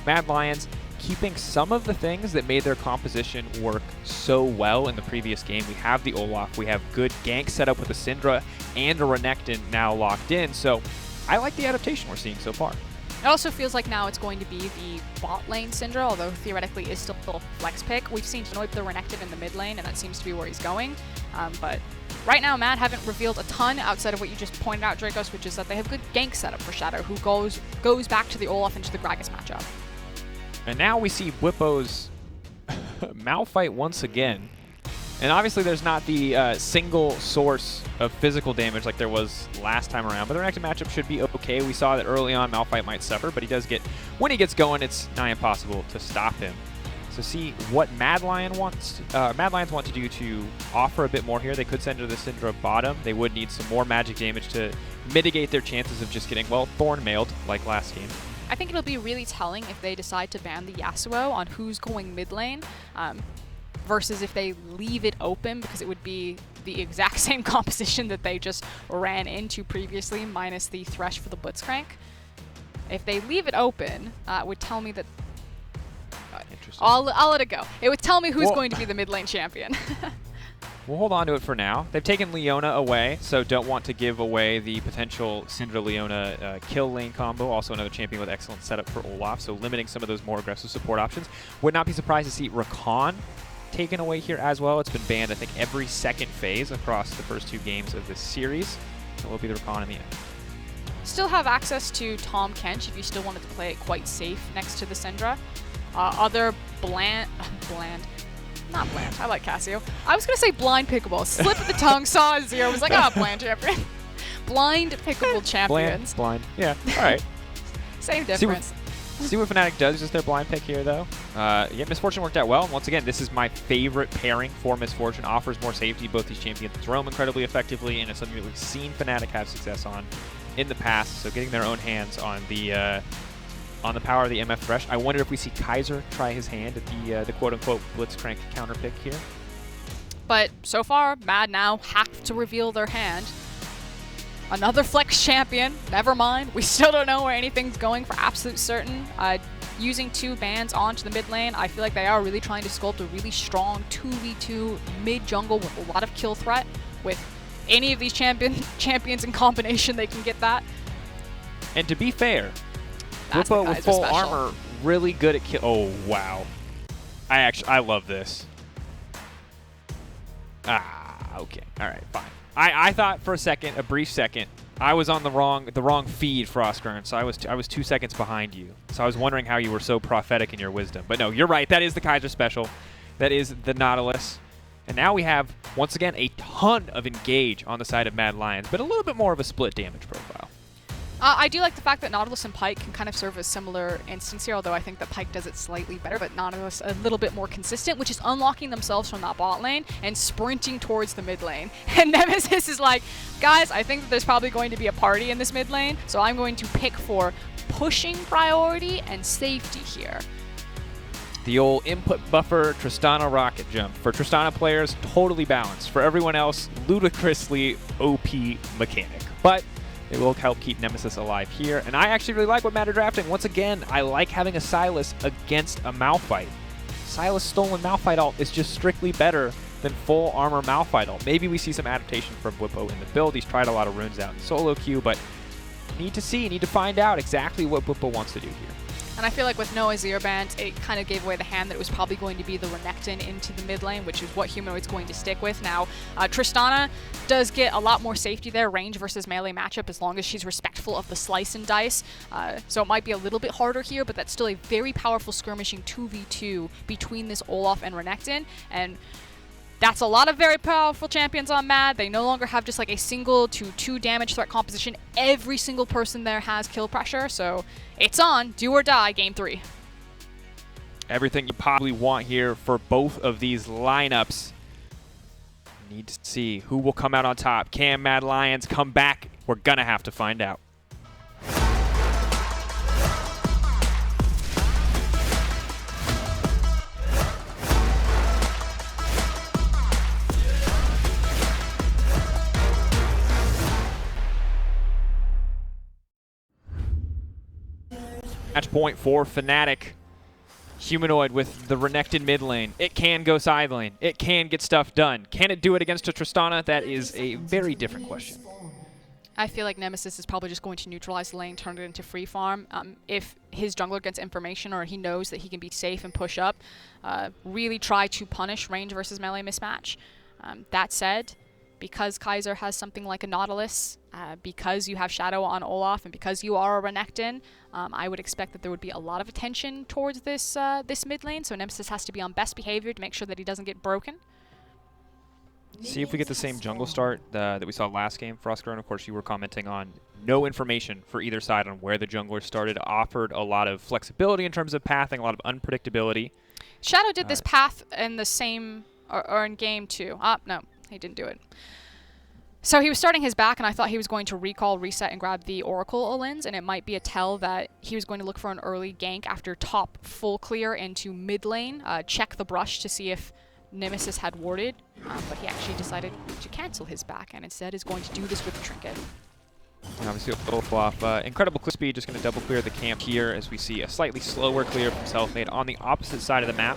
Mad Lions keeping some of the things that made their composition work so well in the previous game. We have the Olaf, we have good gank set up with a Syndra and a Renekton now locked in, so I like the adaptation we're seeing so far. It also feels like now it's going to be the bot lane Syndra, although theoretically is still a flex pick. We've seen Noip the Renekton in the mid lane, and that seems to be where he's going. But right now, Mad haven't revealed a ton outside of what you just pointed out, Dracos, which is that they have good gank setup for Shadow, who goes back to the Olaf into the Gragas matchup. And now we see Bwipo's Malphite once again. And obviously there's not the single source of physical damage like there was last time around, but the Renekton matchup should be okay. We saw that early on Malphite might suffer, but he does get, when he gets going, it's nigh impossible to stop him. So see what Mad Lions want to do to offer a bit more here. They could send to the Syndra bottom. They would need some more magic damage to mitigate their chances of just getting, well, Thorn mailed like last game. I think it'll be really telling if they decide to ban the Yasuo on who's going mid lane versus if they leave it open, because it would be the exact same composition that they just ran into previously minus the Thresh for the Blitzcrank. If they leave it open, it would tell me that I'll let it go. It would tell me who's going to be the mid lane champion. We'll hold on to it for now. They've taken Leona away, so don't want to give away the potential Syndra-Leona kill lane combo. Also another champion with excellent setup for Olaf, so limiting some of those more aggressive support options. Would not be surprised to see Rakan taken away here as well. It's been banned, I think, every second phase across the first 2 games of this series. So it will be the Rakan in the end. Still have access to Tahm Kench if you still wanted to play it quite safe next to the Syndra. Other not bland. I like Cassio. I was going to say blind pickable. Slip of the tongue, saw a 0, was like, ah, bland champion. Blind pickable champions. Blind. Yeah, all right. Same difference. See what Fnatic does as their blind pick here, though. Yeah, Misfortune worked out well. Once again, this is my favorite pairing for Misfortune. Offers more safety. Both these champions roam incredibly effectively, and it's something that we've seen Fnatic have success on in the past. So getting their own hands on the power of the MF Thresh. I wonder if we see Kaiser try his hand at the quote-unquote Blitzcrank counter pick here. But so far, Mad now have to reveal their hand. Another flex champion. Never mind. We still don't know where anything's going for absolute certain. Using 2 bans onto the mid lane, I feel like they are really trying to sculpt a really strong 2v2 mid jungle with a lot of kill threat. With any of these champions in combination, they can get that. And to be fair, Bwipo with full armor, really good at kill. Oh, wow. I love this. Okay. All right, fine. I thought for a brief second, I was on the wrong feed, Frostgurn, so I was 2 seconds behind you. So I was wondering how you were so prophetic in your wisdom. But no, you're right. That is the Kaiser special. That is the Nautilus. And now we have, once again, a ton of engage on the side of Mad Lions, but a little bit more of a split damage profile. I do like the fact that Nautilus and Pyke can kind of serve a similar instance here, although I think that Pyke does it slightly better, but Nautilus a little bit more consistent, which is unlocking themselves from that bot lane and sprinting towards the mid lane. And Nemesis is like, guys, I think that there's probably going to be a party in this mid lane, so I'm going to pick for pushing priority and safety here. The old input buffer Tristana rocket jump. For Tristana players, totally balanced. For everyone else, ludicrously OP mechanic. But it will help keep Nemesis alive here. And I actually really like what Mad are drafting. Once again, I like having a Sylas against a Malphite. Sylas stolen Malphite ult is just strictly better than full armor Malphite ult. Maybe we see some adaptation from Bwipo in the build. He's tried a lot of runes out in solo queue, but need to find out exactly what Bwipo wants to do here. And I feel like with no Azir bans, it kind of gave away the hand that it was probably going to be the Renekton into the mid lane, which is what Humanoid's going to stick with. Now, Tristana does get a lot more safety there, range versus melee matchup, as long as she's respectful of the slice and dice. So it might be a little bit harder here, but that's still a very powerful skirmishing 2v2 between this Olaf and Renekton. And that's a lot of very powerful champions on Mad. They no longer have just like a single to 2 damage threat composition. Every single person there has kill pressure, so it's on, do or die, game 3. Everything you probably want here for both of these lineups. Need to see who will come out on top. Can Mad Lions come back? We're gonna have to find out. match point for Fnatic. Humanoid with the Renekton mid lane. It can go side lane. It can get stuff done. Can it do it against a Tristana? That is a very different question. I feel like Nemesis is probably just going to neutralize the lane, turn it into free farm. If his jungler gets information or he knows that he can be safe and push up, really try to punish range versus melee mismatch. That said, because Kaiser has something like a Nautilus, because you have Shadow on Olaf, and because you are a Renekton, I would expect that there would be a lot of attention towards this this mid lane, so Nemesis has to be on best behavior to make sure that he doesn't get broken. See if we get the same jungle start that we saw last game, Frosker, and of course you were commenting on no information for either side on where the jungler started. Offered a lot of flexibility in terms of pathing, a lot of unpredictability. Shadow did this path in the same, or in game 2. No, he didn't do it. So he was starting his back, and I thought he was going to recall, reset, and grab the Oracle Olins, and it might be a tell that he was going to look for an early gank after top full clear into mid lane, check the brush to see if Nemesis had warded, but he actually decided to cancel his back, and instead is going to do this with the Trinket. And obviously Olaf, incredible clear speed, just going to double clear the camp here as we see a slightly slower clear from Selfmade on the opposite side of the map.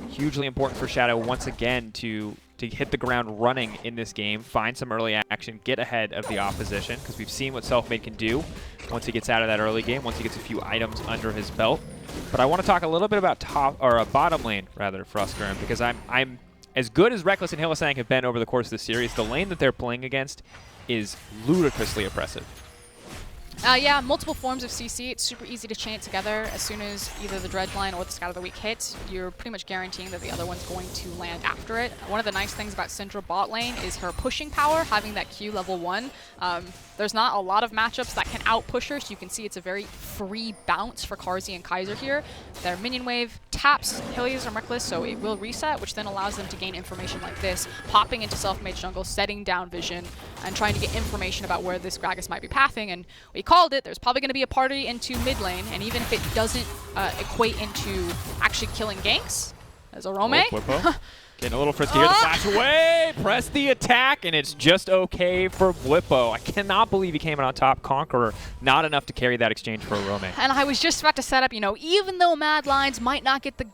Hugely important for Shadow once again to hit the ground running in this game, find some early action, get ahead of the opposition, because we've seen what Selfmade can do once he gets out of that early game, once he gets a few items under his belt. But I want to talk a little bit about bottom lane, rather, Frosker, because I'm as good as Reckless and Hylissang have been over the course of the series, the lane that they're playing against is ludicrously oppressive. Yeah, multiple forms of CC. It's super easy to chain it together. As soon as either the Dredge line or the Scout of the Week hits, you're pretty much guaranteeing that the other one's going to land after it. One of the nice things about Syndra bot lane is her pushing power, having that Q level 1. There's not a lot of matchups that can out-push her, so you can see it's a very free bounce for Carzzy and Kaiser here. Their minion wave taps Helios or Reckless, so it will reset, which then allows them to gain information like this, popping into Selfmade jungle, setting down vision, and trying to get information about where this Gragas might be pathing. And we called it, there's probably going to be a party into mid lane, and even if it doesn't equate into actually killing ganks, as a Rome. Getting a little frisky here, the flash away, press the attack, and it's just okay for Blippo. I cannot believe he came out on top. Conqueror, not enough to carry that exchange for a Rome. And I was just about to set up, even though Mad Lions might not get the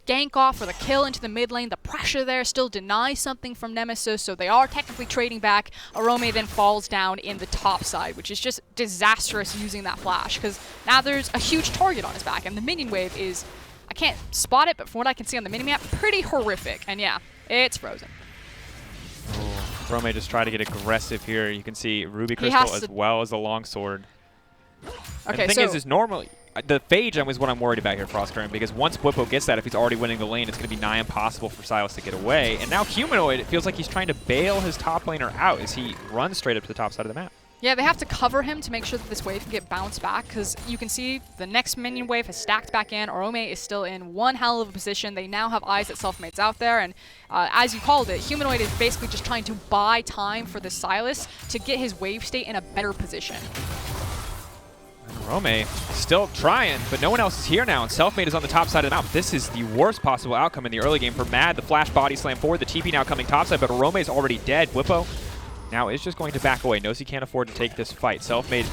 gank off or the kill into the mid lane, the pressure there still denies something from Nemesis, so they are technically trading back. Arome then falls down in the top side, which is just disastrous using that flash, because now there's a huge target on his back, and the minion wave is, I can't spot it, but from what I can see on the minimap, pretty horrific. And yeah, it's frozen. Rome just tried to get aggressive here. You can see Ruby Crystal as well as the longsword. Okay, and the thing is normally, the Phage is what I'm worried about here, Frosker, because once Blippo gets that, if he's already winning the lane, it's going to be nigh impossible for Silas to get away. And now Humanoid, it feels like he's trying to bail his top laner out as he runs straight up to the top side of the map. Yeah, they have to cover him to make sure that this wave can get bounced back, because you can see the next minion wave has stacked back in. Arome is still in one hell of a position. They now have eyes that Selfmade's out there, and as you called it, Humanoid is basically just trying to buy time for the Silas to get his wave state in a better position. Rome still trying, but no one else is here now, and Selfmade is on the top side of the map. This is the worst possible outcome in the early game for Mad. The flash body slam forward, the TP now coming topside, but Rome is already dead. Blippo now is just going to back away. Knows he can't afford to take this fight. Selfmade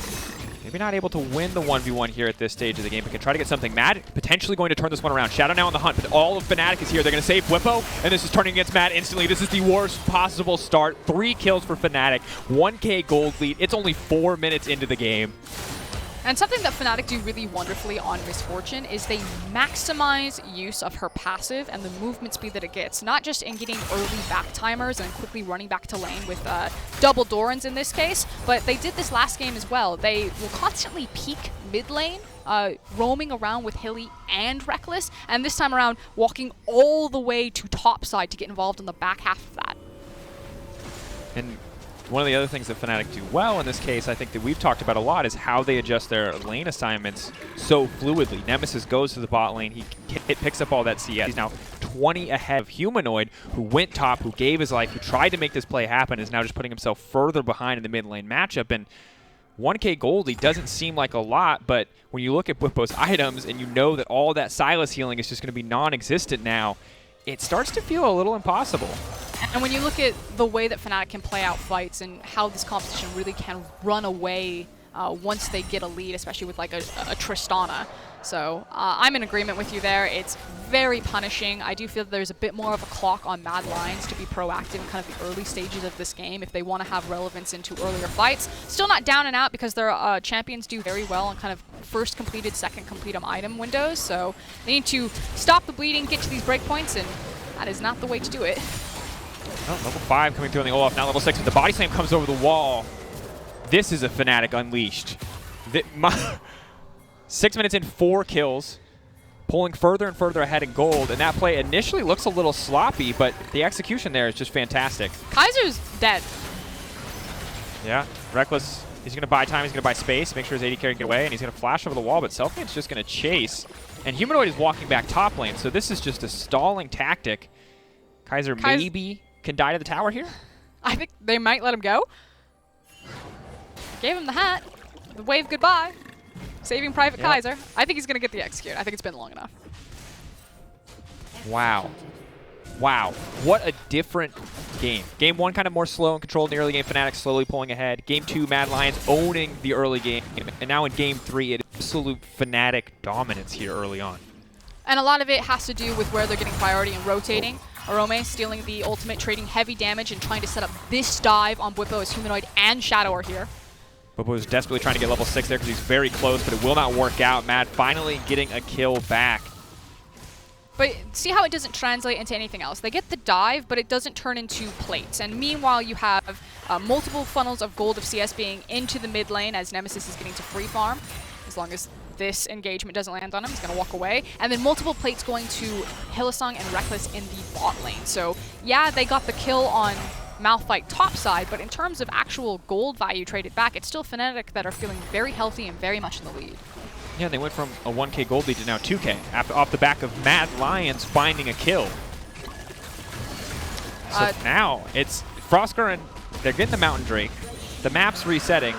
maybe not able to win the 1v1 here at this stage of the game, but can try to get something. Mad potentially going to turn this one around. Shadow now on the hunt, but all of Fnatic is here. They're going to save Blippo, and this is turning against Mad instantly. This is the worst possible start. 3 kills for Fnatic, 1k gold lead. It's only 4 minutes into the game. And something that Fnatic do really wonderfully on Misfortune is they maximize use of her passive and the movement speed that it gets, not just in getting early back timers and quickly running back to lane with double Dorans in this case, but they did this last game as well. They will constantly peek mid lane, roaming around with Hilly and Reckless, and this time around walking all the way to top side to get involved in the back half of that. And one of the other things that Fnatic do well in this case, I think that we've talked about a lot, is how they adjust their lane assignments so fluidly. Nemesis goes to the bot lane, he picks up all that CS. He's now 20 ahead of Humanoid, who went top, who gave his life, who tried to make this play happen, is now just putting himself further behind in the mid lane matchup. And 1k goldie doesn't seem like a lot, but when you look at Blippo's items and you know that all that Silas healing is just going to be non-existent now, it starts to feel a little impossible. And when you look at the way that Fnatic can play out fights and how this competition really can run away once they get a lead, especially with like a Tristana. So I'm in agreement with you there. It's very punishing. I do feel that there's a bit more of a clock on Mad Lions to be proactive in kind of the early stages of this game if they want to have relevance into earlier fights. Still not down and out because their champions do very well on kind of first completed, second complete item windows. So they need to stop the bleeding, get to these breakpoints, and that is not the way to do it. Oh, level 5 coming through on the Olaf. Now level 6 with the body slam comes over the wall. This is a Fnatic unleashed. 6 minutes in, 4 kills. Pulling further and further ahead in gold, and that play initially looks a little sloppy, but the execution there is just fantastic. Kaiser's dead. Yeah, Reckless, he's going to buy time, he's going to buy space, make sure his AD carry can get away, and he's going to flash over the wall, but Selfgame's just going to chase. And Humanoid is walking back top lane, so this is just a stalling tactic. Kaiser maybe can die to the tower here? I think they might let him go. Gave him the hat, the wave goodbye. Saving Private Kaiser. I think he's going to get the execute. I think it's been long enough. Wow. Wow. What a different game. Game 1 kind of more slow and controlled in the early game. Fnatic slowly pulling ahead. Game 2, Mad Lions owning the early game. And now in Game 3, it is absolute Fnatic dominance here early on. And a lot of it has to do with where they're getting priority and rotating. Arome stealing the ultimate, trading heavy damage, and trying to set up this dive on Bwipo as Humanoid and Shadow are here. Bwipo was desperately trying to get level 6 there because he's very close, but it will not work out. Mad finally getting a kill back. But see how it doesn't translate into anything else. They get the dive, but it doesn't turn into plates. And meanwhile, you have multiple funnels of gold of CS being into the mid lane as Nemesis is getting to free farm. As long as this engagement doesn't land on him, he's going to walk away. And then multiple plates going to Hylissang and Reckless in the bot lane. So yeah, they got the kill on Malphite topside, but in terms of actual gold value traded back, it's still Fnatic that are feeling very healthy and very much in the lead. Yeah, they went from a 1K gold lead to now 2K off the back of Mad Lions finding a kill. So now it's Frosker and they're getting the Mountain Drake. The map's resetting.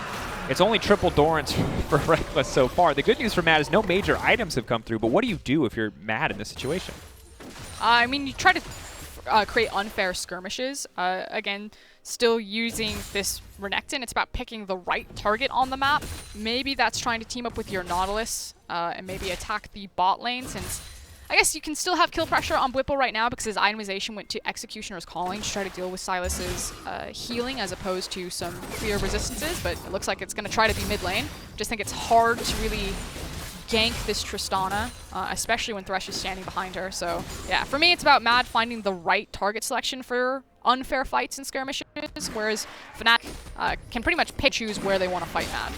It's only triple Dorans for Reckless so far. The good news for Mad is no major items have come through, but what do you do if you're Mad in this situation? I mean, you try to create unfair skirmishes. Again, still using this Renekton. It's about picking the right target on the map. Maybe that's trying to team up with your Nautilus and maybe attack the bot lane, since I guess you can still have kill pressure on Bwipo right now because his itemization went to Executioner's Calling to try to deal with Silas's healing as opposed to some clear resistances, but it looks like it's going to try to be mid lane. Just think it's hard to really gank this Tristana, especially when Thresh is standing behind her. So yeah, for me it's about Mad finding the right target selection for unfair fights and skirmishes, whereas Fnatic can pretty much choose where they want to fight Mad.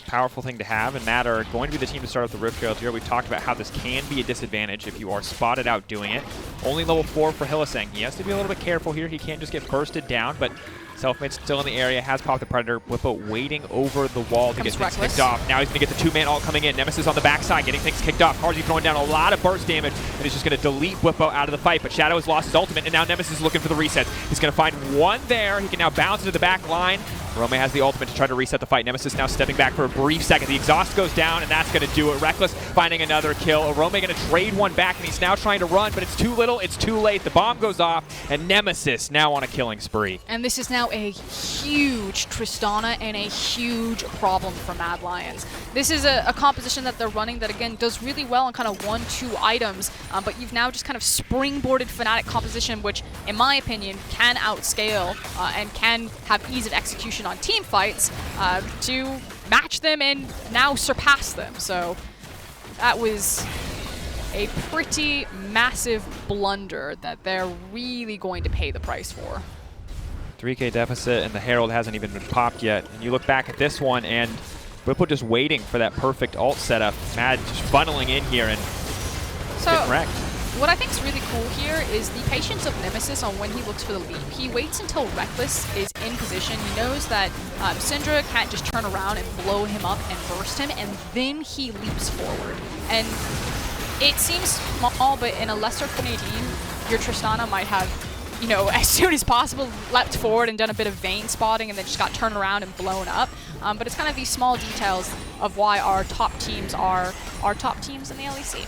Powerful thing to have, and Mad are going to be the team to start with the Rift Trail here. We've talked about how this can be a disadvantage if you are spotted out doing it. Only level 4 for Hylissang. He has to be a little bit careful here. He can't just get bursted down, but Selfmade's still in the area, has popped the Predator. Bwipo waiting over the wall to get things kicked off. Now he's going to get the 2-man ult coming in. Nemesis on the backside, getting things kicked off. Carzzy throwing down a lot of burst damage, and he's just going to delete Bwipo out of the fight. But Shadow has lost his ultimate, and now Nemesis is looking for the reset. He's going to find one there. He can now bounce into the back line. Rome has the ultimate to try to reset the fight. Nemesis now stepping back for a brief second. The exhaust goes down, and that's going to do it. Reckless finding another kill. Rome going to trade one back, and he's now trying to run, but it's too little, it's too late. The bomb goes off, and Nemesis now on a killing spree. And this is now a huge Tristana and a huge problem for Mad Lions. This is a composition that they're running that, again, does really well on kind of 1-2 items, but you've now just kind of springboarded Fnatic composition, which, in my opinion, can outscale and can have ease of execution on team fights to match them and now surpass them. So that was a pretty massive blunder that they're really going to pay the price for. 3K deficit, and the Herald hasn't even been popped yet. And you look back at this one, and Bwipo just waiting for that perfect ult setup. Mad just funneling in here and getting wrecked. What I think is really cool here is the patience of Nemesis on when he looks for the leap. He waits until Reckless is in position. He knows that Syndra can't just turn around and blow him up and burst him, and then he leaps forward. And it seems small, but in a lesser team, your Tristana might have, you know, as soon as possible leapt forward and done a bit of vein spotting and then just got turned around and blown up. But it's kind of these small details of why our top teams are our top teams in the LEC.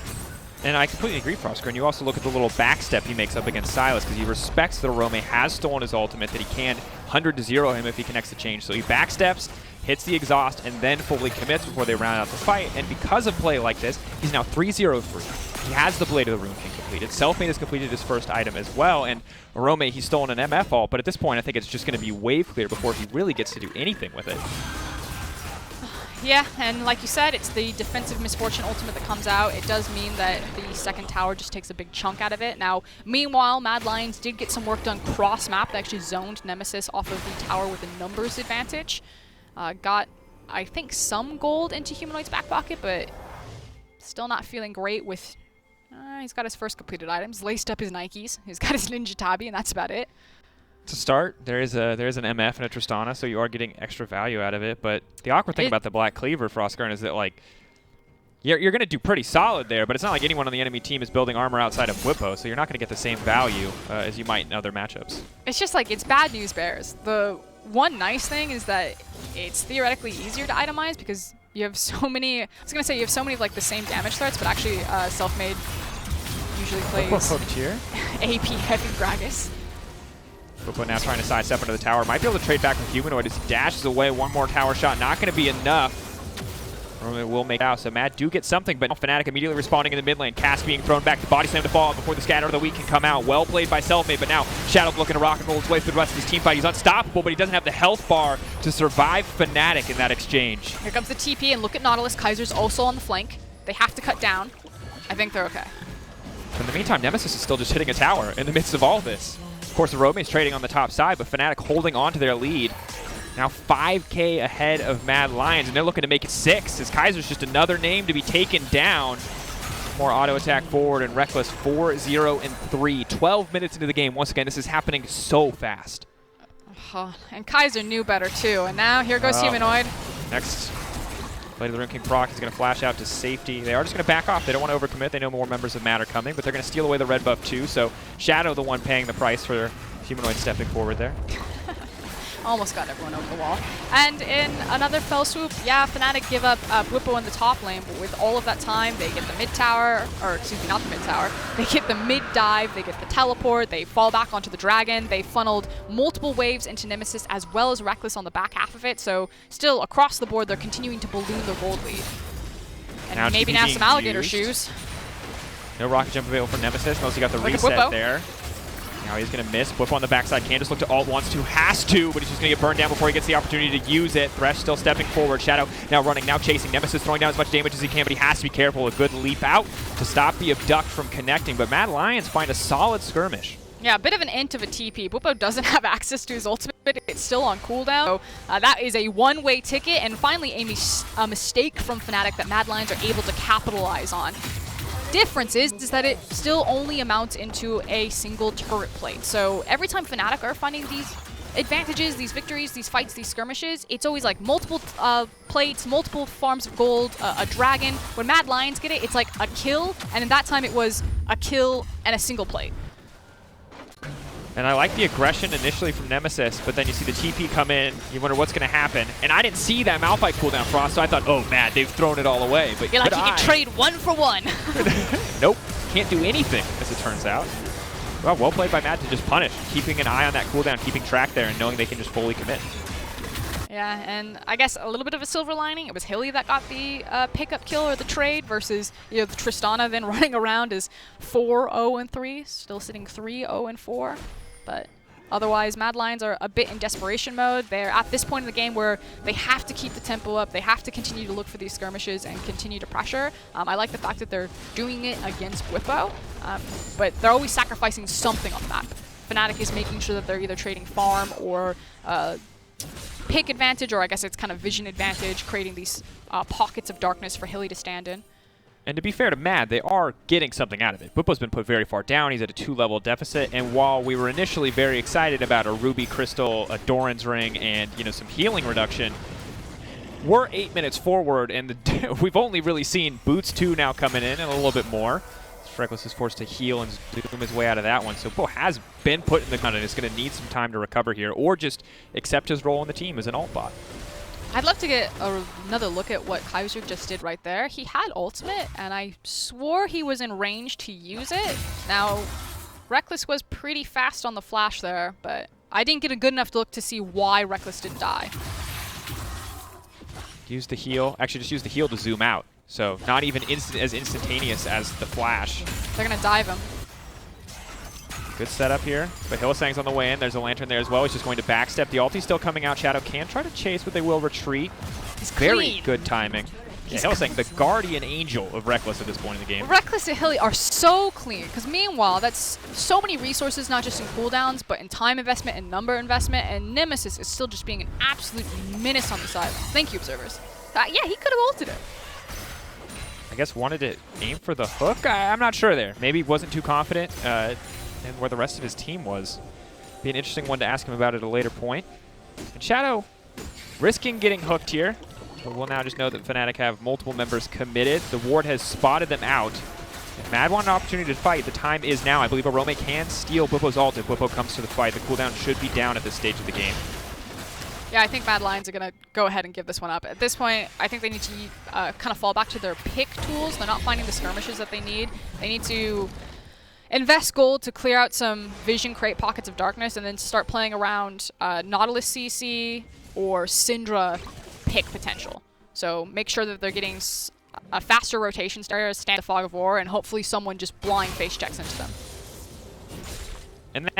And I completely agree, Frosker. And you also look at the little backstep he makes up against Silas, because he respects that Arome has stolen his ultimate, that he can 100-0 him if he connects the change. So he backsteps, hits the exhaust, and then fully commits before they round out the fight. And because of play like this, he's now 3-0-3. He has the Blade of the Ruin King completed. Selfmade has completed his first item as well, and Arome, he's stolen an MF ult, but at this point I think it's just going to be wave clear before he really gets to do anything with it. Yeah, and like you said, it's the defensive misfortune ultimate that comes out. It does mean that the second tower just takes a big chunk out of it. Now, meanwhile, Mad Lions did get some work done cross-map. They actually zoned Nemesis off of the tower with a numbers advantage. Got, I think, some gold into Humanoid's back pocket, but still not feeling great with... he's got his first completed items, laced up his Nikes, he's got his Ninja Tabi, and that's about it. To start, there is an MF and a Tristana, so you are getting extra value out of it. But the awkward thing about the Black Cleaver, Frostgarn, is that, like, you're going to do pretty solid there, but it's not like anyone on the enemy team is building armor outside of Whippo, so you're not going to get the same value as you might in other matchups. It's just like, it's bad news bears. The one nice thing is that it's theoretically easier to itemize because you have so many, I was going to say you have so many of like the same damage threats, but actually Selfmade usually plays AP heavy Gragas. Whippo now trying to sidestep into the tower. Might be able to trade back with Humanoid as he dashes away. One more tower shot. Not going to be enough. It will make out. So Mad do get something, but Fnatic immediately responding in the mid lane. Cass being thrown back. The body slam to fall out before the scatter of the week can come out. Well played by Selfmade, but now Shadow's looking to rock and roll his way through the rest of his team fight. He's unstoppable, but he doesn't have the health bar to survive Fnatic in that exchange. Here comes the TP, and look at Nautilus. Kaiser's also on the flank. They have to cut down. I think they're okay. In the meantime, Nemesis is still just hitting a tower in the midst of all this. Of course, Arome is trading on the top side, but Fnatic holding on to their lead. Now 5K ahead of Mad Lions, and they're looking to make it 6, as Kaiser's just another name to be taken down. More auto attack forward, and Reckless 4-0-3. 12 minutes into the game. Once again, this is happening so fast. And Kaiser knew better, too. And now here goes Humanoid. Next. Blade of the Ruin King proc is going to flash out to safety. They are just going to back off. They don't want to overcommit. They know more members of Mad are coming, but they're going to steal away the red buff too. So Shadow the one paying the price for Humanoid stepping forward there. Almost got everyone over the wall. And in another fell swoop, yeah, Fnatic give up Whippo in the top lane, but with all of that time, they get the mid tower, or excuse me, not the mid tower. They get the mid dive, they get the teleport, they fall back onto the dragon. They funneled multiple waves into Nemesis as well as Reckless on the back half of it. So still across the board, they're continuing to balloon their gold lead. And maybe now some alligator shoes. No rocket jump available for Nemesis, unless he got the reset there. Now he's going to miss. Whip on the backside. Can just look to ult, wants to, has to, but he's just going to get burned down before he gets the opportunity to use it. Thresh still stepping forward. Shadow now running, now chasing. Nemesis throwing down as much damage as he can, but he has to be careful. A good leap out to stop the abduct from connecting, but Mad Lions find a solid skirmish. Yeah, a bit of an int of a TP. Whippo doesn't have access to his ultimate. It's still on cooldown. So that is a one-way ticket, and finally a mistake from Fnatic that Mad Lions are able to capitalize on. Difference is that it still only amounts into a single turret plate. So every time Fnatic are finding these advantages, these victories, these fights, these skirmishes, it's always like multiple plates, multiple farms of gold, a dragon. When Mad Lions get it, it's like a kill, and in that time it was a kill and a single plate. And I like the aggression initially from Nemesis, but then you see the TP come in, you wonder what's going to happen. And I didn't see that Malphite cooldown, Frost, so I thought, oh man, they've thrown it all away. But you're like, you can trade 1 for 1. Nope, can't do anything, as it turns out. Well played by Matt to just punish, keeping an eye on that cooldown, keeping track there, and knowing they can just fully commit. Yeah, and I guess a little bit of a silver lining. It was Hilly that got the pickup kill or the trade versus the Tristana then running around as 4-0-3, still sitting 3-0-4. But otherwise, Mad Lions are a bit in desperation mode. They're at this point in the game where they have to keep the tempo up. They have to continue to look for these skirmishes and continue to pressure. I like the fact that they're doing it against Whippo, but they're always sacrificing something on the map. Fnatic is making sure that they're either trading farm or pick advantage, or I guess it's kind of vision advantage, creating these pockets of darkness for Hilly to stand in. And to be fair to Mad, they are getting something out of it. Whippo's been put very far down. He's at a 2-level deficit. And while we were initially very excited about a Ruby Crystal, a Doran's Ring, and some healing reduction, we're 8 minutes forward, and we've only really seen Boots 2 now coming in and a little bit more. Reckless is forced to heal and zoom his way out of that one. So Whippo has been put in the gun and is going to need some time to recover here, or just accept his role in the team as an ult bot. I'd love to get another look at what Kaiser just did right there. He had ultimate, and I swore he was in range to use it. Now, Reckless was pretty fast on the flash there, but I didn't get a good enough look to see why Reckless didn't die. Use the heal. Actually, just use the heal to zoom out. So not even as instantaneous as the flash. They're going to dive him. Good setup here, but Hylissang's on the way in. There's a Lantern there as well. He's just going to backstep. The ulti's still coming out. Shadow can try to chase, but they will retreat. He's Very clean. good timing. Yeah, Hylissang, the guardian angel of Reckless at this point in the game. Reckless and Hilly are so clean, because meanwhile, that's so many resources, not just in cooldowns, but in time investment and number investment, and Nemesis is still just being an absolute menace on the side. Thank you, observers. Yeah, he could have ulted it. I guess wanted to aim for the hook? I'm not sure there. Maybe wasn't too confident in where the rest of his team was. Be an interesting one to ask him about at a later point. And Shadow risking getting hooked here. But we'll now just know that Fnatic have multiple members committed. The ward has spotted them out. If Mad want an opportunity to fight, the time is now. I believe Arome can steal Bwipo's ult if Bwipo comes to the fight. The cooldown should be down at this stage of the game. Yeah, I think Mad Lions are going to go ahead and give this one up. At this point, I think they need to kind of fall back to their pick tools. They're not finding the skirmishes that they need. They need to invest gold to clear out some vision, create pockets of darkness, and then start playing around Nautilus CC or Syndra pick potential. So make sure that they're getting a faster rotation stand the fog of war, and hopefully someone just blind face checks into them. And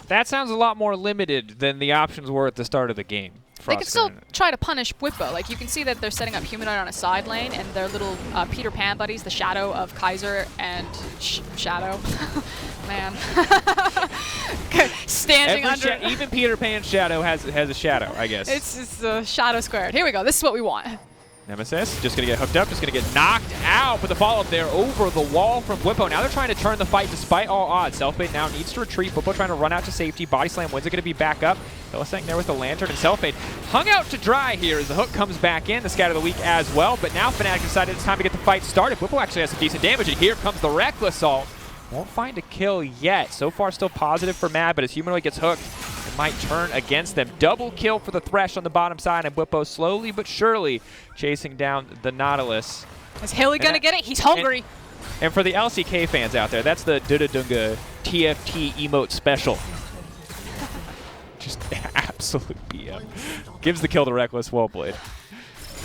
that sounds a lot more limited than the options were at the start of the game. They can still try to punish Bwipo. Like, you can see that they're setting up Humanoid on a side lane, and their little Peter Pan buddies, the Shadow of Kaiser and Shadow. Man. Standing under. Even Peter Pan's Shadow has a shadow, I guess. It's the Shadow squared. Here we go. This is what we want. Nemesis just going to get hooked up, just going to get knocked out, but the follow-up there over the wall from Bwipo. Now they're trying to turn the fight despite all odds. Selfbait now needs to retreat. Bwipo trying to run out to safety. Body slam wins it, going to be back up. Hylissang there with the Lantern, and Selfbait hung out to dry here as the hook comes back in. The scatter of the week as well, but now Fnatic decided it's time to get the fight started. Bwipo actually has some decent damage, and here comes the Reckless ult. Won't find a kill yet. So far still positive for Mad, but as Humanoid gets hooked, it might turn against them. Double kill for the Thresh on the bottom side, and Bwipo slowly but surely chasing down the Nautilus. Is Hilly gonna get it? He's hungry. And for the LCK fans out there, that's the Dudadunga TFT emote special. Just absolute BM. Gives the kill to Reckless. Well played.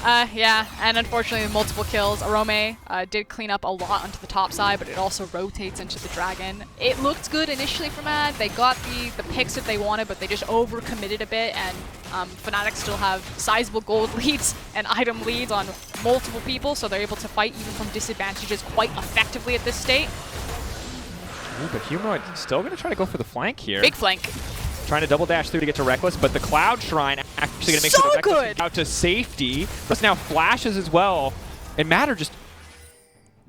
Yeah, and unfortunately multiple kills. Arome did clean up a lot onto the top side, but it also rotates into the Dragon. It looked good initially for Mad. They got the picks that they wanted, but they just overcommitted a bit, and Fnatic still have sizable gold leads and item leads on multiple people, so they're able to fight even from disadvantages quite effectively at this state. Ooh, but Humanoid still going to try to go for the flank here. Big flank. Trying to double dash through to get to Reckless, but the Cloud Shrine actually going to make so sure that Reckless good. Out to safety. Plus now flashes as well, and Matter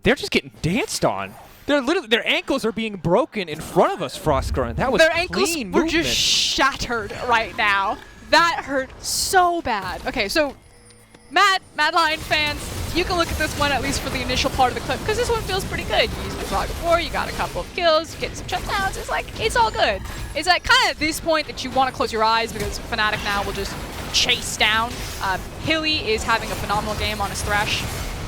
they're just getting danced on. They're literally, their ankles are being broken in front of us, Frostgrunt. That was their ankles clean were movement. just shattered right now. That hurt so bad. Okay, so Mad Lion fans, you can look at this one at least for the initial part of the clip, because this one feels pretty good. You used the Frog before, you got a couple of kills, you get some shutdowns. It's like, it's all good. It's like kind of at this point that you want to close your eyes, because Fnatic now will just chase down. Hilly is having a phenomenal game on his Thresh,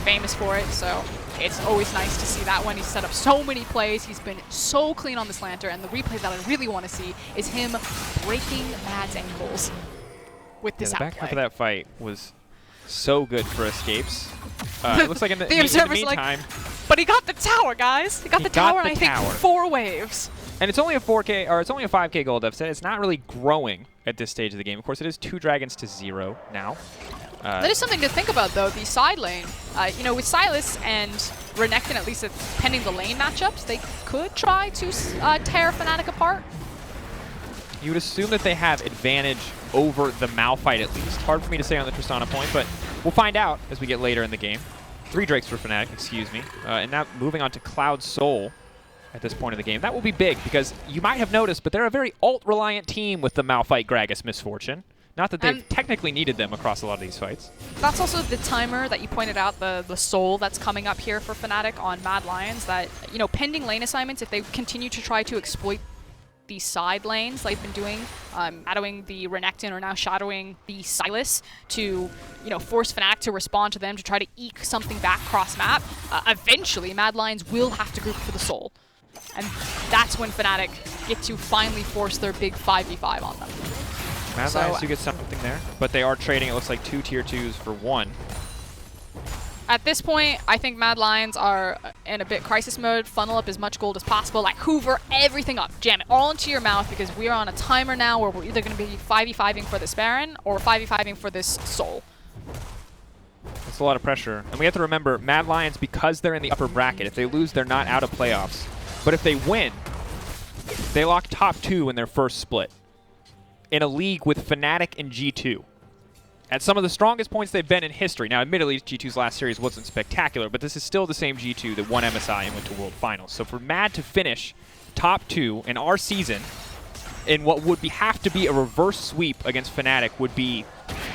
famous for it, so it's always nice to see that one. He's set up so many plays. He's been so clean on this Lantern, and the replay that I really want to see is him breaking Mad's ankles with this outplay. The back half of that fight was so good for escapes. It looks like in the meantime, like, but he got the tower, guys. He got the tower, and I think 4 waves. And it's only a 4K, or it's only a 5K gold deficit. It's not really growing at this stage of the game. Of course, it is 2 dragons to 0 now. That is something to think about, though. The side lane, you know, with Sylas and Renekton, at least pending the lane matchups, they could try to tear Fnatic apart. You would assume that they have advantage over the Malphite at least. Hard for me to say on the Tristana point, but we'll find out as we get later in the game. 3 Drakes for Fnatic, excuse me. And now moving on to Cloud Soul at this point of the game. That will be big because you might have noticed, but they're a very ult-reliant team with the Malphite Gragas misfortune. Not that they've technically needed them across a lot of these fights. That's also the timer that you pointed out, the soul that's coming up here for Fnatic on Mad Lions, that, you know, pending lane assignments, if they continue to try to exploit these side lanes like they've been doing, shadowing the Renekton or now shadowing the Sylas to, you know, force Fnatic to respond to them to try to eke something back cross map, eventually Mad Lions will have to group for the soul. And that's when Fnatic get to finally force their big 5v5 on them. Mad Lions do get something there, but they are trading, it looks like, 2 tier 2s for 1. At this point, I think Mad Lions are in a bit crisis mode. Funnel up as much gold as possible, like hoover everything up, jam it all into your mouth, because we are on a timer now where we're either going to be 5v5ing for this Baron or 5v5ing for this Soul. That's a lot of pressure. And we have to remember, Mad Lions, because they're in the upper bracket, if they lose, they're not out of playoffs. But if they win, they lock top 2 in their first split in a league with Fnatic and G2. At some of the strongest points they've been in history. Now, admittedly, G2's last series wasn't spectacular, but this is still the same G2 that won MSI and went to World Finals. So for Mad to finish top 2 in our season in what would have to be a reverse sweep against Fnatic would be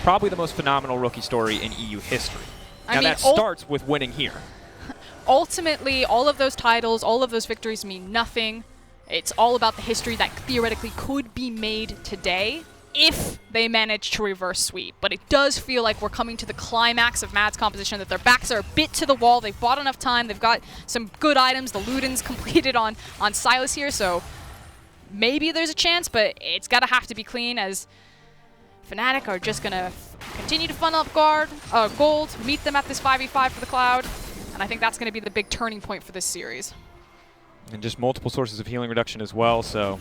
probably the most phenomenal rookie story in EU history. Now, that starts with winning here. Ultimately, all of those titles, all of those victories mean nothing. It's all about the history that theoretically could be made today if they manage to reverse sweep. But it does feel like we're coming to the climax of Mad's composition, that their backs are a bit to the wall. They've bought enough time. They've got some good items. The Luden's completed on Silas here, so maybe there's a chance, but it's got to have to be clean, as Fnatic are just going to continue to funnel up gold, meet them at this 5v5 for the Cloud, and I think that's going to be the big turning point for this series. And just multiple sources of healing reduction as well, so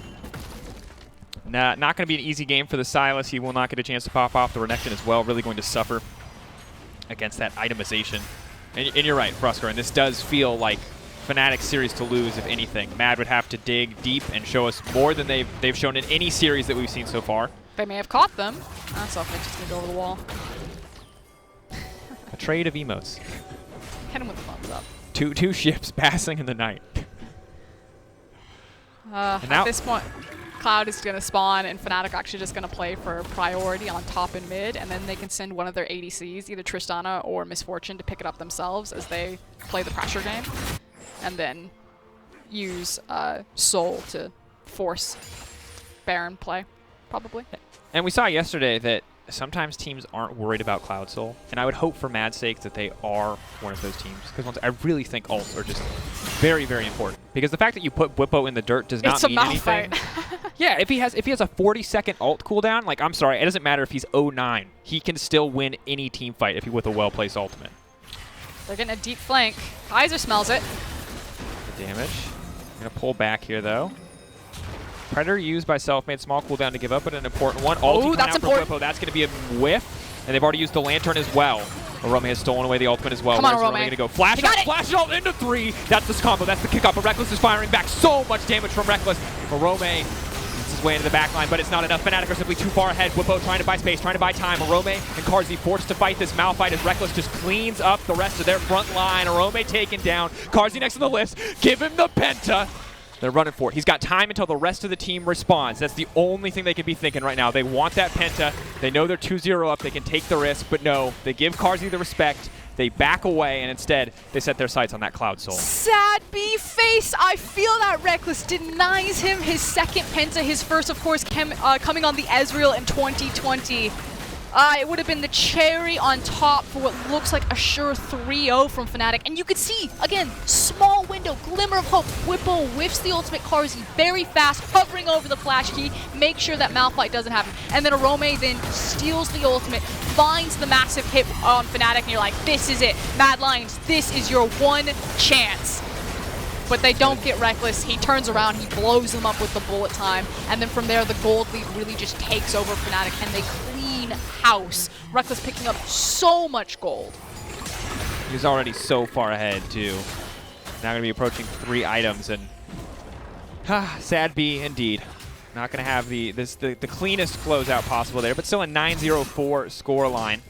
not going to be an easy game for the Silas. He will not get a chance to pop off the Renekton as well. Really going to suffer against that itemization. And you're right, Frusker, and this does feel like Fnatic's series to lose, if anything. Mad would have to dig deep and show us more than they've shown in any series that we've seen so far. They may have caught them. That's awful, just going to go over the wall. A trade of emotes. Hit him with the thumbs up. Two ships passing in the night. At this point, Cloud is going to spawn, and Fnatic are actually just going to play for priority on top and mid, and then they can send one of their ADCs, either Tristana or Misfortune, to pick it up themselves as they play the pressure game, and then use Soul to force Baron play, probably. And we saw yesterday that sometimes teams aren't worried about Cloud Soul, and I would hope for Mad's sake that they are one of those teams, because I really think ults are just very, very important. Because the fact that you put Bwipo in the dirt does not mean anything. Yeah, if he has a 40-second ult cooldown, like, I'm sorry, it doesn't matter if he's 0-9. He can still win any team fight if he with a well-placed ultimate. They're getting a deep flank. Kaiser smells it. The damage. Gonna pull back here, though. Predator used by Selfmade, small cooldown to give up, but an important one. Oh, that's important. Bwipo. That's going to be a whiff, and they've already used the Lantern as well. Rome has stolen away the ultimate as well. Come on, Where's Rome going to go? Flash ult into 3. That's this combo. That's the kick off. But Reckless is firing back. So much damage from Reckless. Rome gets his way into the back line, but it's not enough. Fnatic are simply too far ahead. Bwipo trying to buy space, trying to buy time. Rome and Carzzy forced to fight this Malphite as Reckless just cleans up the rest of their front line. Rome taken down. Carzzy next on the list. Give him the Penta. They're running for it. He's got time until the rest of the team responds. That's the only thing they can be thinking right now. They want that Penta. They know they're 2-0 up. They can take the risk, but no. They give Carzzy the respect. They back away, and instead, they set their sights on that Cloud Soul. Sad B face. I feel that Reckless denies him his second Penta. His first, of course, coming on the Ezreal in 2020. It would have been the cherry on top for what looks like a sure 3-0 from Fnatic. And you could see, again, small window, glimmer of hope. Bwipo whiffs the ultimate Carzzy very fast, hovering over the flash key, make sure that Malphite doesn't happen. And then Arome then steals the ultimate, finds the massive hit on Fnatic, and you're like, this is it. Mad Lions, this is your one chance. But they don't get Reckless. He turns around, he blows them up with the bullet time, and then from there, the gold lead really just takes over Fnatic, and they clean house. Reckless picking up so much gold. He's already so far ahead, too. Now going to be approaching 3 items, and sad B indeed. Not going to have the cleanest closeout possible there, but still a 9-0-4 score line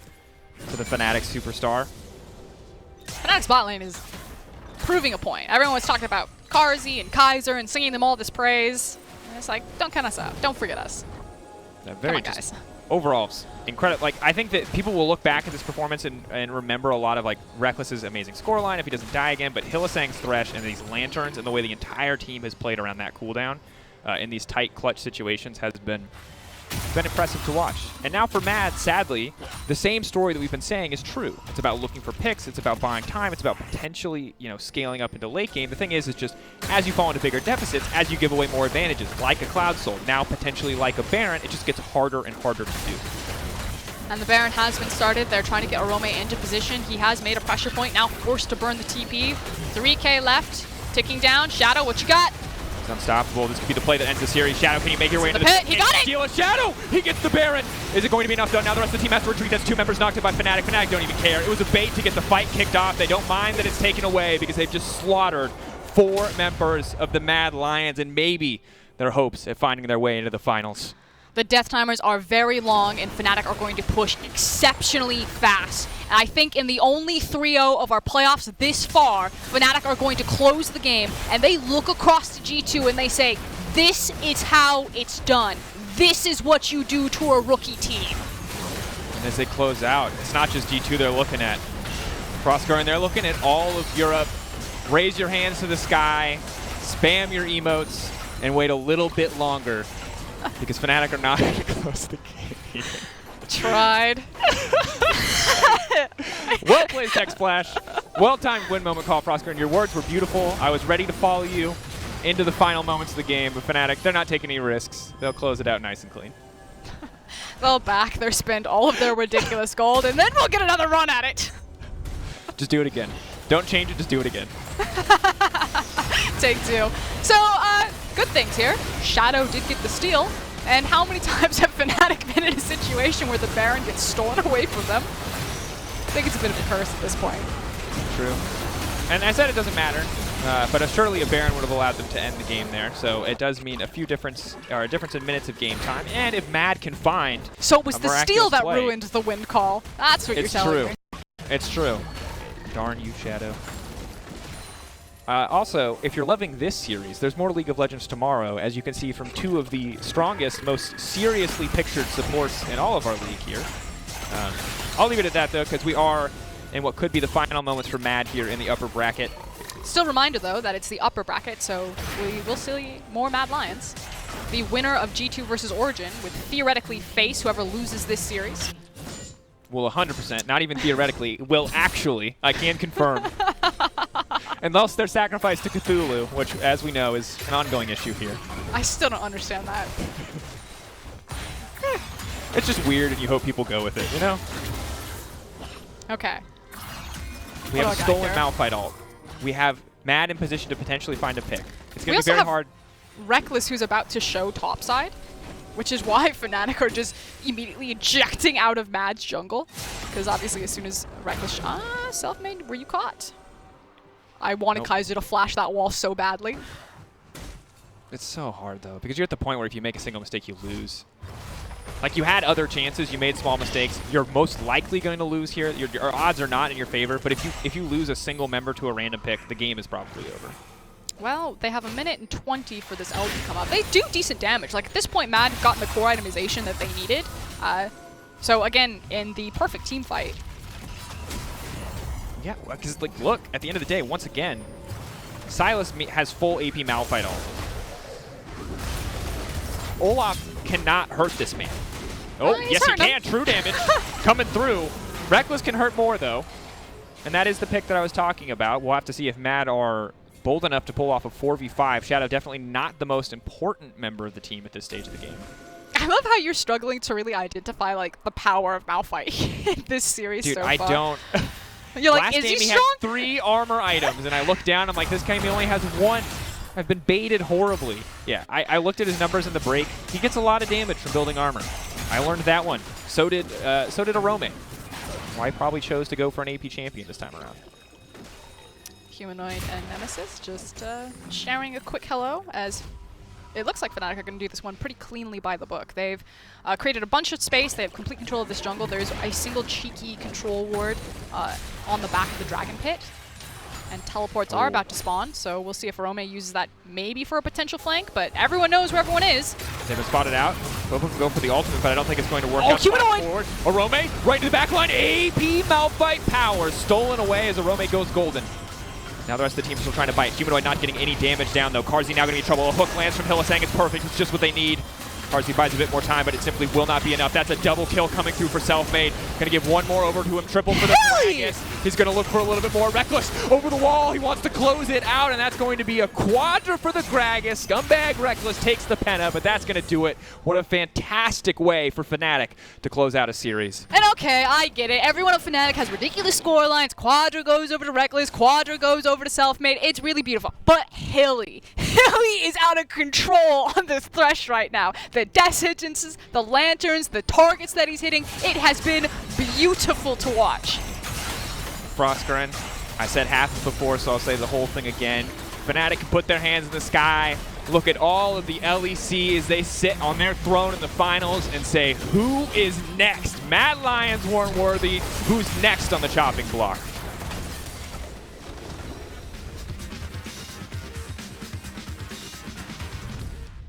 for the Fnatic superstar. Fnatic's bot lane is proving a point. Everyone was talking about Carzzy and Kaiser and singing them all this praise. And it's like, don't count us out. Don't forget us. Very Come on, guys. Overall, incredible. Like, I think that people will look back at this performance and remember a lot of like Reckless's amazing scoreline if he doesn't die again, but Hylissang's Thresh and these Lanterns and the way the entire team has played around that cooldown in these tight clutch situations has been been impressive to watch. And now for Mad, sadly, the same story that we've been saying is true. It's about looking for picks, it's about buying time, it's about potentially, scaling up into late game. The thing is just as you fall into bigger deficits, as you give away more advantages, like a Cloud Soul, now potentially like a Baron, it just gets harder and harder to do. And the Baron has been started. They're trying to get Arome into position. He has made a pressure point, now forced to burn the TP. 3K left, ticking down. Shadow, what you got? He's unstoppable. This could be the play that ends the series. Shadow, can you make your way into the pit? He got it! Steal a Shadow! He gets the Baron! Is it going to be enough though? Now the rest of the team has to retreat. That's 2 members knocked out by Fnatic. Fnatic don't even care. It was a bait to get the fight kicked off. They don't mind that it's taken away because they've just slaughtered 4 members of the Mad Lions and maybe their hopes at finding their way into the finals. The death timers are very long, and Fnatic are going to push exceptionally fast. And I think in the only 3-0 of our playoffs this far, Fnatic are going to close the game, and they look across to G2 and they say, this is how it's done. This is what you do to a rookie team. And as they close out, it's not just G2 they're looking at. Crossguard, they're looking at all of Europe. Raise your hands to the sky, spam your emotes, and wait a little bit longer. Because Fnatic are not going to close the game. Tried. Well played, Tech Splash. Well-timed win moment call, Proscar, and your words were beautiful. I was ready to follow you into the final moments of the game, but Fnatic, they're not taking any risks. They'll close it out nice and clean. They'll back their spend all of their ridiculous gold, and then we'll get another run at it. Just do it again. Don't change it, just do it again. Take 2. So, good things here. Shadow did get the steal. And how many times have Fnatic been in a situation where the Baron gets stolen away from them? I think it's a bit of a curse at this point. True. And I said it doesn't matter, but surely a Baron would have allowed them to end the game there. So it does mean a difference in minutes of game time. And if Mad can find So it was the steal that play, ruined the wind call. That's what you're telling me. It's true. Darn you, Shadow. Also, if you're loving this series, there's more League of Legends tomorrow, as you can see from 2 of the strongest, most seriously pictured supports in all of our league here. I'll leave it at that, though, because we are in what could be the final moments for Mad here in the upper bracket. Still a reminder, though, that it's the upper bracket, so we will see more Mad Lions. The winner of G2 versus Origin would theoretically face whoever loses this series. Well, 100%, not even theoretically, will actually, I can confirm. Unless they're sacrificed to Cthulhu, which, as we know, is an ongoing issue here. I still don't understand that. It's just weird, and you hope people go with it, you know? Okay. We have a stolen Malphite ult. We have Mad in position to potentially find a pick. It's going to be very hard. Reckless, who's about to show topside, which is why Fnatic are just immediately ejecting out of Mad's jungle. Because obviously as soon as Reckless... self-made, were you caught? I wanted Kaiser to flash that wall so badly. It's so hard, though, because you're at the point where if you make a single mistake, you lose. Like, you had other chances, you made small mistakes. You're most likely going to lose here. Your odds are not in your favor, but if you lose a single member to a random pick, the game is probably over. Well, they have 1:20 for this L to come up. They do decent damage. Like, at this point, Mad have gotten the core itemization that they needed. So, again, in the perfect team fight. Yeah, because, like, look, at the end of the day, once again, Silas has full AP Malphite ult. Olaf cannot hurt this man. Oh, yes, he can. True damage coming through. Reckless can hurt more, though. And that is the pick that I was talking about. We'll have to see if Mad are bold enough to pull off a 4v5. Shadow definitely not the most important member of the team at this stage of the game. I love how you're struggling to really identify, like, the power of Malphite in this series so far. Dude, I don't... You're like, Last is game he had strong? 3 armor items, and I look down, I'm like, this game only has 1. I've been baited horribly. Yeah, I looked at his numbers in the break. He gets a lot of damage from building armor. I learned that one. So did Arome. Well, I probably chose to go for an AP champion this time around. Humanoid and Nemesis just sharing a quick hello as it looks like Fnatic are going to do this one pretty cleanly by the book. They've created a bunch of space. They have complete control of this jungle. There's a single cheeky control ward on the back of the Dragon Pit. And teleports are about to spawn, so we'll see if Arome uses that maybe for a potential flank, but everyone knows where everyone is. They've been spotted out. Both of them go for the ultimate, but I don't think it's going to work out. Humanoid! Arome, right to the back line. AP Malphite power stolen away as Arome goes golden. Now the rest of the team is still trying to bite. Humanoid not getting any damage down, though. Karzi now going to be in trouble. A hook lands from Hillisang. It's perfect. It's just what they need. cards. He buys a bit more time, but it simply will not be enough. That's a double kill coming through for Selfmade. Gonna give one more over to him. Triple for the Gragas. He's gonna look for a little bit more. Reckless over the wall. He wants to close it out, and that's going to be a quadra for the Gragas. Scumbag Reckless takes the penna, but that's gonna do it. What a fantastic way for Fnatic to close out a series. And okay, I get it. Everyone at Fnatic has ridiculous score lines. Quadra goes over to Reckless. Quadra goes over to Selfmade. It's really beautiful. But Hilly is out of control on this Thresh right now. The death sentences, the lanterns, the targets that he's hitting. It has been beautiful to watch. Frostgren, I said half before, so I'll say the whole thing again. Fnatic can put their hands in the sky, look at all of the LEC as they sit on their throne in the finals and say, who is next? Mad Lions weren't worthy. Who's next on the chopping block?